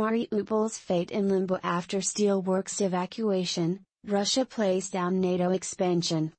Mariupol's fate in limbo after steelworks evacuation, Russia plays down NATO expansion.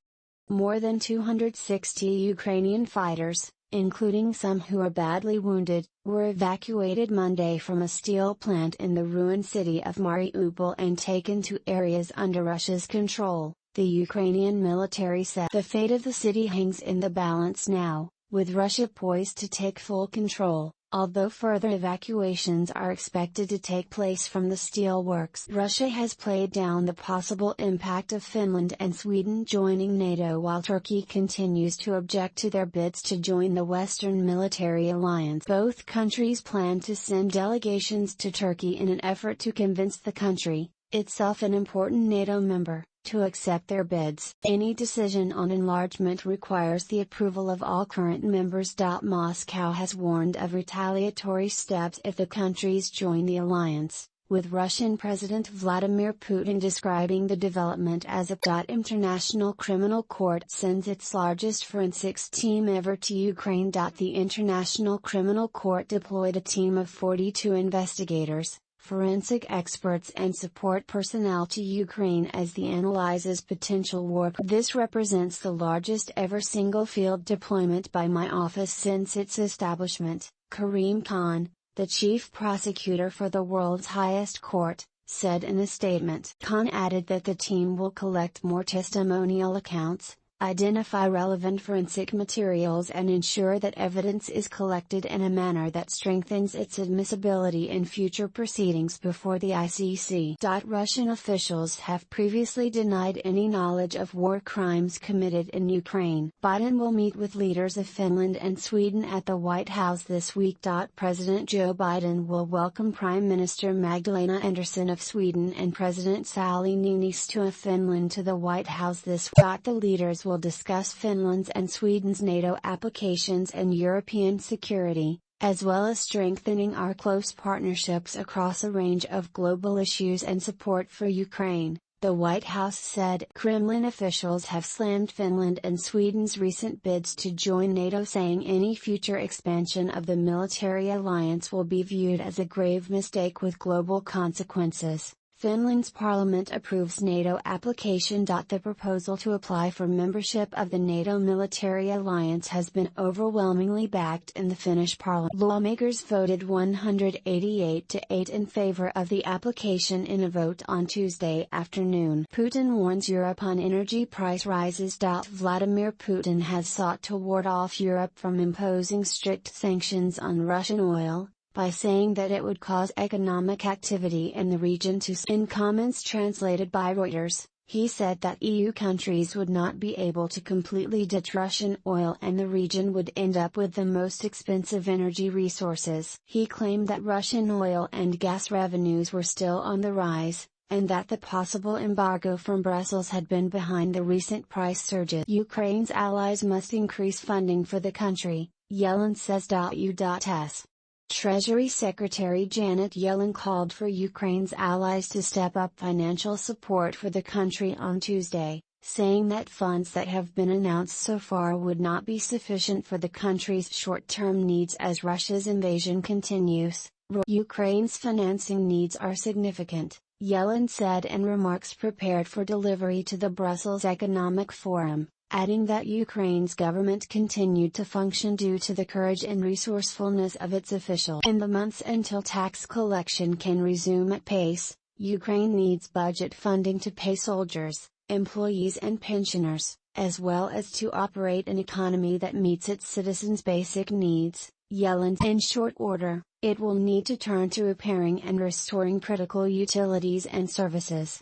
More than 260 Ukrainian fighters, including some who are badly wounded, were evacuated Monday from a steel plant in the ruined city of Mariupol and taken to areas under Russia's control, the Ukrainian military said. The fate of the city hangs in the balance now, with Russia poised to take full control, although further evacuations are expected to take place from the steelworks. Russia has played down the possible impact of Finland and Sweden joining NATO while Turkey continues to object to their bids to join the Western military alliance. Both countries plan to send delegations to Turkey in an effort to convince the country, itself an important NATO member, to accept their bids. Any decision on enlargement requires the approval of all current members. Moscow has warned of retaliatory steps if the countries join the alliance, with Russian President Vladimir Putin describing the development as a International Criminal Court sends its largest forensics team ever to Ukraine. The International Criminal Court deployed a team of 42 investigators, forensic experts and support personnel to Ukraine as the analyzes potential war. This represents the largest ever single field deployment by my office since its establishment, Karim Khan, the chief prosecutor for the world's highest court, said in a statement. Khan added that the team will collect more testimonial accounts, identify relevant forensic materials and ensure that evidence is collected in a manner that strengthens its admissibility in future proceedings before the ICC. Russian officials have previously denied any knowledge of war crimes committed in Ukraine. Biden will meet with leaders of Finland and Sweden at the White House this week. President Joe Biden will welcome Prime Minister Magdalena Andersson of Sweden and President Sauli Niinistö of Finland to the White House this week. The leaders will discuss Finland's and Sweden's NATO applications and European security, as well as strengthening our close partnerships across a range of global issues and support for Ukraine, the White House said. Kremlin officials have slammed Finland and Sweden's recent bids to join NATO, saying any future expansion of the military alliance will be viewed as a grave mistake with global consequences. Finland's parliament approves NATO application. The proposal to apply for membership of the NATO military alliance has been overwhelmingly backed in the Finnish parliament. Lawmakers voted 188 to 8 in favor of the application in a vote on Tuesday afternoon. Putin warns Europe on energy price rises. Vladimir Putin has sought to ward off Europe from imposing strict sanctions on Russian oil, by saying that it would cause economic activity in the region to. In comments translated by Reuters, he said that EU countries would not be able to completely ditch Russian oil and the region would end up with the most expensive energy resources. He claimed that Russian oil and gas revenues were still on the rise, and that the possible embargo from Brussels had been behind the recent price surges. Ukraine's allies must increase funding for the country, Yellen says. U.S. Treasury Secretary Janet Yellen called for Ukraine's allies to step up financial support for the country on Tuesday, saying that funds that have been announced so far would not be sufficient for the country's short-term needs as Russia's invasion continues. Ukraine's financing needs are significant, Yellen said in remarks prepared for delivery to the Brussels Economic Forum, adding that Ukraine's government continued to function due to the courage and resourcefulness of its officials. In the months until tax collection can resume at pace, Ukraine needs budget funding to pay soldiers, employees and pensioners, as well as to operate an economy that meets its citizens' basic needs, Yellen. In short order, it will need to turn to repairing and restoring critical utilities and services.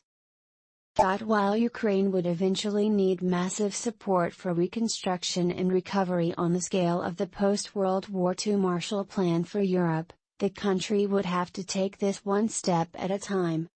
While Ukraine would eventually need massive support for reconstruction and recovery on the scale of the post-World War II Marshall Plan for Europe, the country would have to take this one step at a time.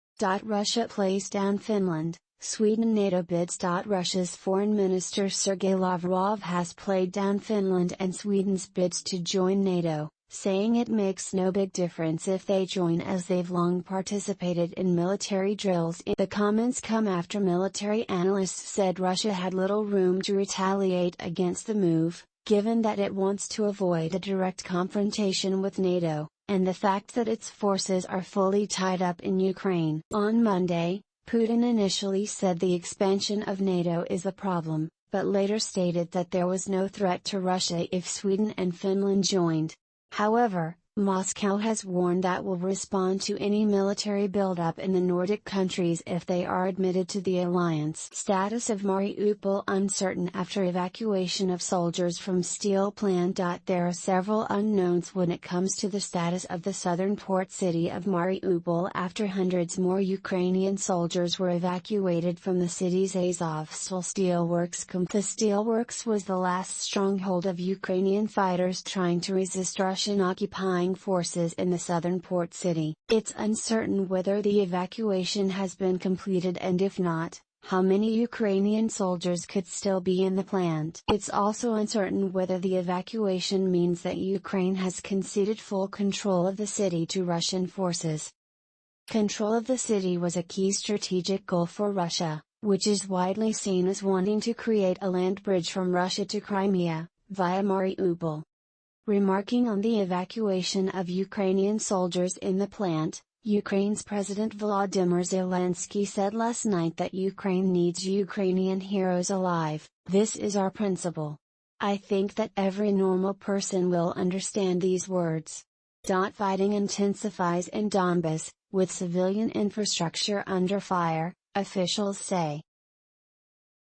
Russia plays down Finland, Sweden NATO bids. Russia's Foreign Minister Sergei Lavrov has played down Finland and Sweden's bids to join NATO, saying it makes no big difference if they join as they've long participated in military drills. The comments come after military analysts said Russia had little room to retaliate against the move, given that it wants to avoid a direct confrontation with NATO, and the fact that its forces are fully tied up in Ukraine. On Monday, Putin initially said the expansion of NATO is a problem, but later stated that there was no threat to Russia if Sweden and Finland joined. However, Moscow has warned that will respond to any military buildup in the Nordic countries if they are admitted to the alliance. Status of Mariupol uncertain after evacuation of soldiers from steel plant. There are several unknowns when it comes to the status of the southern port city of Mariupol after hundreds more Ukrainian soldiers were evacuated from the city's Azovstal steelworks. The steelworks was the last stronghold of Ukrainian fighters trying to resist Russian occupying forces in the southern port city. It's uncertain whether the evacuation has been completed, and if not, how many Ukrainian soldiers could still be in the plant. It's also uncertain whether the evacuation means that Ukraine has conceded full control of the city to Russian forces. Control of the city was a key strategic goal for Russia, which is widely seen as wanting to create a land bridge from Russia to Crimea, via Mariupol. Remarking on the evacuation of Ukrainian soldiers in the plant, Ukraine's President Volodymyr Zelensky said last night that Ukraine needs Ukrainian heroes alive. This is our principle. I think that every normal person will understand these words. Fighting intensifies in Donbas, with civilian infrastructure under fire, officials say.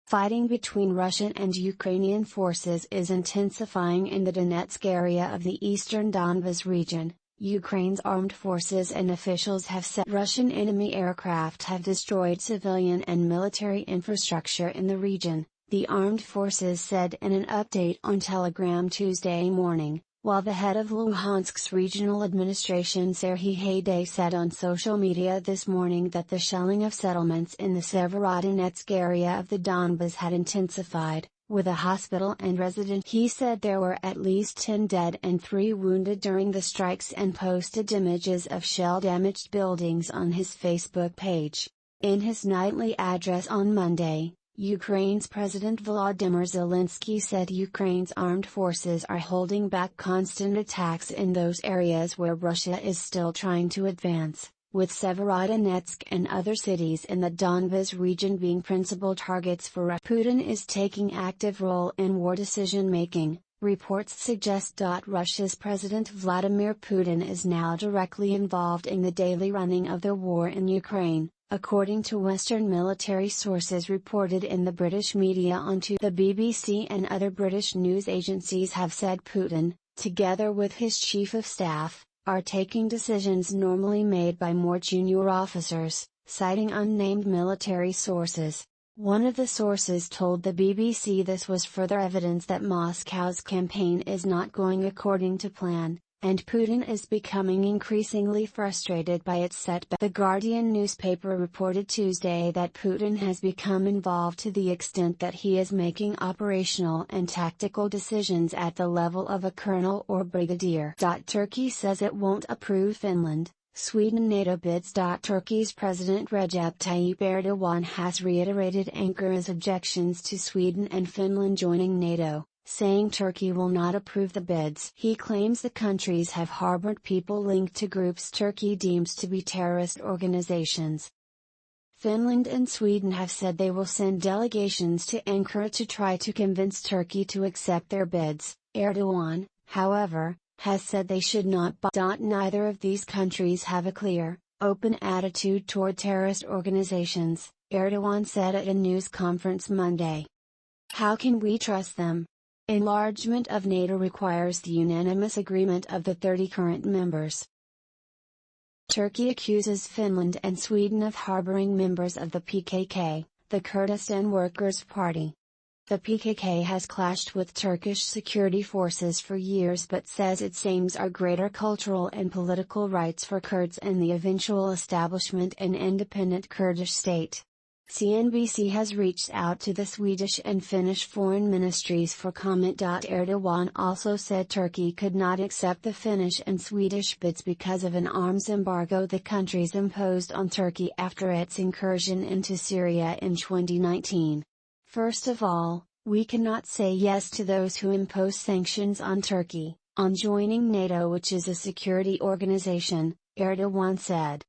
Fighting between Russian and Ukrainian forces is intensifying in the Donetsk area of the eastern Donbas region. Ukraine's armed forces and officials have said Russian enemy aircraft have destroyed civilian and military infrastructure in the region, the armed forces said in an update on Telegram Tuesday morning, while the head of Luhansk's regional administration Serhiy Haidai said on social media this morning that the shelling of settlements in the Severodonetsk area of the Donbas had intensified, with a hospital and residence. He said there were at least 10 dead and 3 wounded during the strikes and posted images of shell-damaged buildings on his Facebook page. In his nightly address on Monday, Ukraine's President Volodymyr Zelensky said Ukraine's armed forces are holding back constant attacks in those areas where Russia is still trying to advance, with Severodonetsk and other cities in the Donbas region being principal targets for Russia. Putin is taking active role in war decision-making, reports suggest. Russia's President Vladimir Putin is now directly involved in the daily running of the war in Ukraine, according to Western military sources reported in the British media on Tuesday. The BBC and other British news agencies have said Putin, together with his chief of staff, are taking decisions normally made by more junior officers, citing unnamed military sources. One of the sources told the BBC this was further evidence that Moscow's campaign is not going according to plan, and Putin is becoming increasingly frustrated by its setback. The Guardian newspaper reported Tuesday that Putin has become involved to the extent that he is making operational and tactical decisions at the level of a colonel or brigadier. Turkey says it won't approve Finland, Sweden NATO bids. Turkey's President Recep Tayyip Erdogan has reiterated Ankara's objections to Sweden and Finland joining NATO, saying Turkey will not approve the bids. He claims the countries have harbored people linked to groups Turkey deems to be terrorist organizations. Finland and Sweden have said they will send delegations to Ankara to try to convince Turkey to accept their bids. Erdogan, however, has said they should not. Neither of these countries have a clear, open attitude toward terrorist organizations, Erdogan said at a news conference Monday. How can we trust them? Enlargement of NATO requires the unanimous agreement of the 30 current members. Turkey accuses Finland and Sweden of harboring members of the PKK, the Kurdistan Workers' Party. The PKK has clashed with Turkish security forces for years but says its aims are greater cultural and political rights for Kurds and the eventual establishment of an independent Kurdish state. CNBC has reached out to the Swedish and Finnish foreign ministries for comment. Erdogan also said Turkey could not accept the Finnish and Swedish bids because of an arms embargo the countries imposed on Turkey after its incursion into Syria in 2019. First of all, we cannot say yes to those who impose sanctions on Turkey, On joining NATO, which is a security organization, Erdogan said,